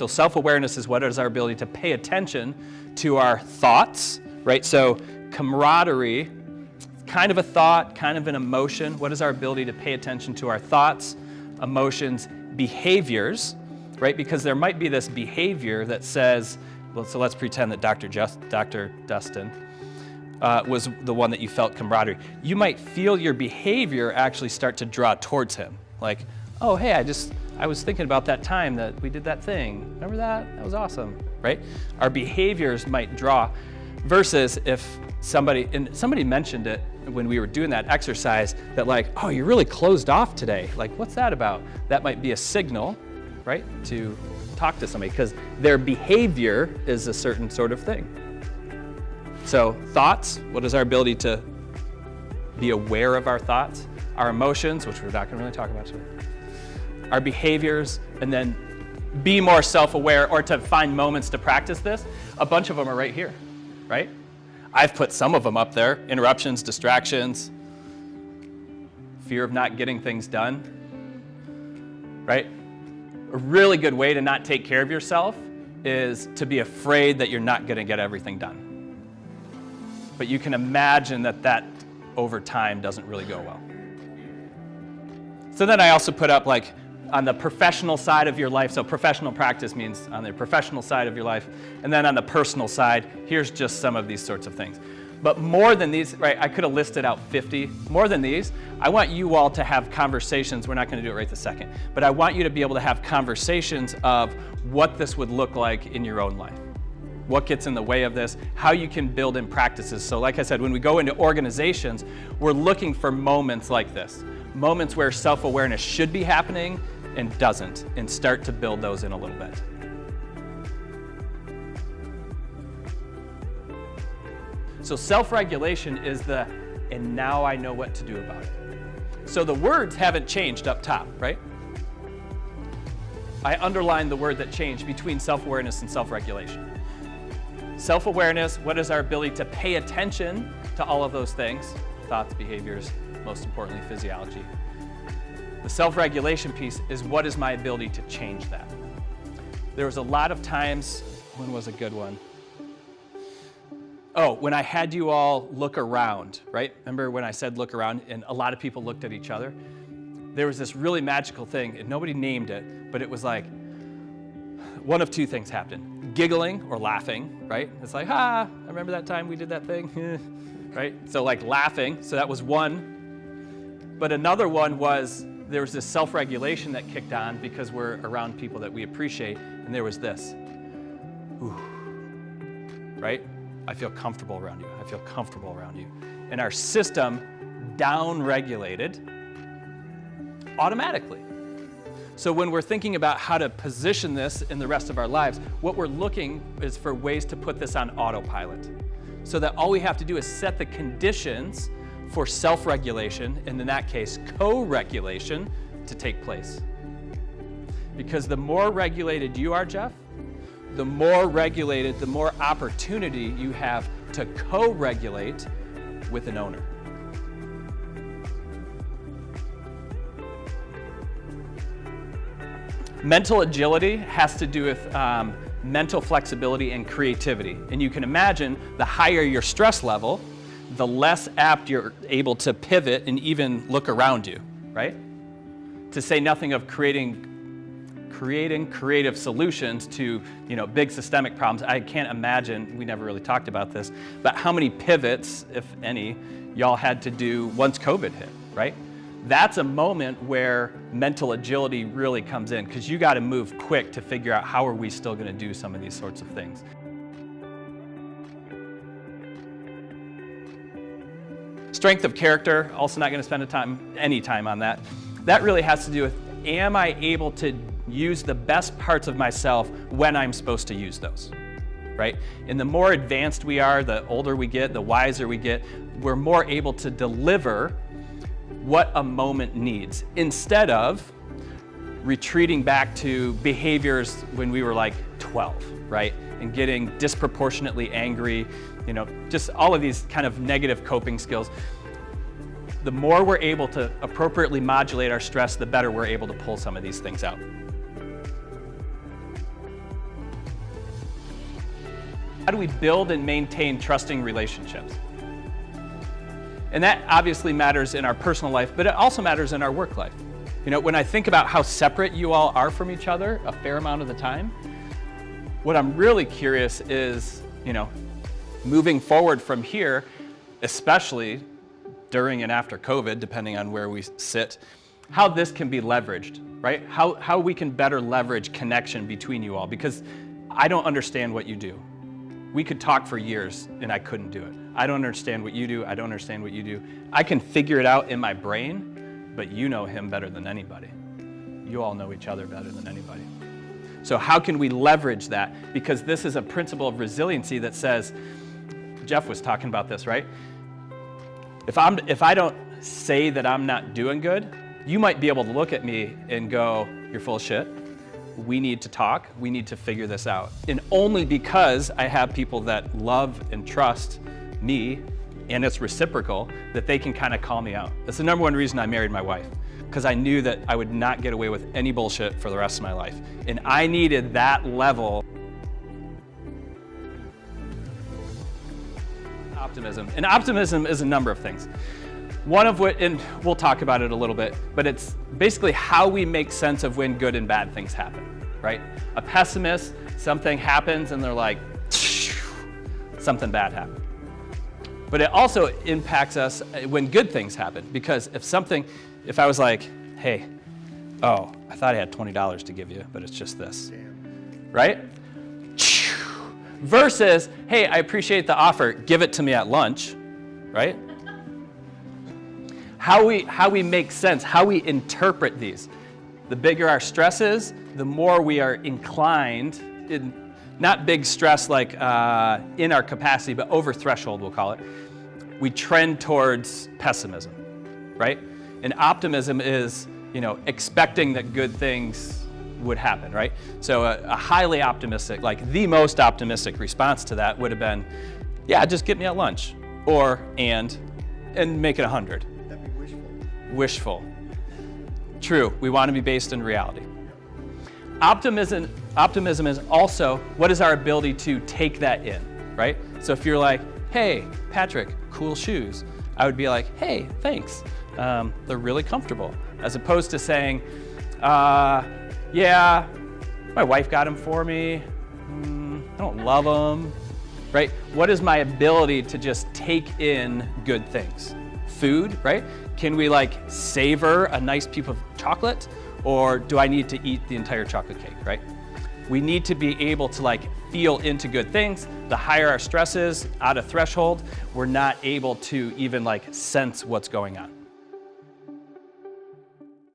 So self-awareness is what is our ability to pay attention to our thoughts, right? So camaraderie, kind of a thought, kind of an emotion. What is our ability to pay attention to our thoughts, emotions, behaviors, right? Because there might be this behavior that says, well, so let's pretend that Dr. Dustin was the one that you felt camaraderie. You might feel your behavior actually start to draw towards him. Like, oh, hey, I was thinking about that time that we did that thing. Remember that? That was awesome, right? Our behaviors might draw, versus if somebody mentioned it when we were doing that exercise, that like, oh, you're really closed off today. Like, what's that about? That might be a signal, right, to talk to somebody, because their behavior is a certain sort of thing. So thoughts, what is our ability to be aware of our thoughts? Our emotions, which we're not going to really talk about today. Our behaviors, and then be more self-aware, or to find moments to practice this. A bunch of them are right here, right? I've put some of them up there: interruptions, distractions, fear of not getting things done, right? A really good way to not take care of yourself is to be afraid that you're not going to get everything done. But you can imagine that over time doesn't really go well. So then I also put up, like, on the professional side of your life, so professional practice means on the professional side of your life, and then on the personal side, here's just some of these sorts of things. But more than these, right, I could have listed out 50. More than these, I want you all to have conversations. We're not going to do it right this second, but I want you to be able to have conversations of what this would look like in your own life. What gets in the way of this, how you can build in practices. So like I said, when we go into organizations, we're looking for moments like this. Moments where self-awareness should be happening and doesn't, and start to build those in a little bit. So self-regulation is and now I know what to do about it. So the words haven't changed up top, right? I underlined the word that changed between self-awareness and self-regulation. Self-awareness, what is our ability to pay attention to all of those things? Thoughts, behaviors, most importantly, physiology. The self-regulation piece is what is my ability to change that? There was a lot of times, when was a good one? Oh, when I had you all look around, right? Remember when I said look around and a lot of people looked at each other? There was this really magical thing, and nobody named it, but it was like, one of two things happened. Giggling or laughing, right? It's like, I remember that time we did that thing, right? So like laughing, so that was one. But another one was, there was this self-regulation that kicked on because we're around people that we appreciate, and there was this. Ooh, right? I feel comfortable around you. I feel comfortable around you. And our system down-regulated automatically. So when we're thinking about how to position this in the rest of our lives, what we're looking is for ways to put this on autopilot. So that all we have to do is set the conditions for self-regulation, and in that case, co-regulation, to take place. Because the more regulated you are, Jeff, the more regulated, the more opportunity you have to co-regulate with an owner. Mental agility has to do with mental flexibility and creativity. And you can imagine the higher your stress level, the less apt you're able to pivot and even look around you, right? To say nothing of creating creative solutions to, big systemic problems. I can't imagine, we never really talked about this, but how many pivots, if any, y'all had to do once COVID hit, right? That's a moment where mental agility really comes in, because you got to move quick to figure out how are we still going to do some of these sorts of things. Strength of character, also not going to spend any time on that. That really has to do with, am I able to use the best parts of myself when I'm supposed to use those, right? And the more advanced we are, the older we get, the wiser we get, we're more able to deliver what a moment needs, instead of retreating back to behaviors when we were like 12, right? And getting disproportionately angry, just all of these kind of negative coping skills. The more we're able to appropriately modulate our stress, the better we're able to pull some of these things out. How do we build and maintain trusting relationships? And that obviously matters in our personal life, but it also matters in our work life. You know, when I think about how separate you all are from each other a fair amount of the time, what I'm really curious is, you know, moving forward from here, especially during and after COVID, depending on where we sit, how this can be leveraged, right? How we can better leverage connection between you all, because I don't understand what you do. We could talk for years and I couldn't do it. I don't understand what you do. I don't understand what you do. I can figure it out in my brain, but you know him better than anybody. You all know each other better than anybody. So how can we leverage that? Because this is a principle of resiliency that says, Jeff was talking about this, right? If I don't say that I'm not doing good, you might be able to look at me and go, you're full of shit. We need to talk. We need to figure this out. And only because I have people that love and trust me, and it's reciprocal, that they can kind of call me out. That's the number one reason I married my wife, because I knew that I would not get away with any bullshit for the rest of my life. And I needed that level of optimism. And optimism is a number of things. One of which, and we'll talk about it a little bit, but it's basically how we make sense of when good and bad things happen, right? A pessimist, something happens and they're like, something bad happened. But it also impacts us when good things happen, because if I was like, hey, oh, I thought I had $20 to give you, but it's just this, right? Versus, hey, I appreciate the offer, give it to me at lunch, right? How we make sense, how we interpret these. The bigger our stress is, the more we are inclined, not big stress like in our capacity, but over threshold, we'll call it. We trend towards pessimism, right? And optimism is, you know, expecting that good things would happen, right? So a highly optimistic, like the most optimistic response to that would have been, yeah, just get me at lunch, or and make it 100. Wishful. True, we want to be based in reality. Optimism is also, what is our ability to take that in, right? So if you're like, hey, Patrick, cool shoes, I would be like, hey, thanks. They're really comfortable. As opposed to saying, yeah, my wife got them for me. I don't love them, right? What is my ability to just take in good things? Food, right? Can we like savor a nice piece of chocolate, or do I need to eat the entire chocolate cake, right? We need to be able to like feel into good things. The higher our stress is, out of threshold, we're not able to even like sense what's going on.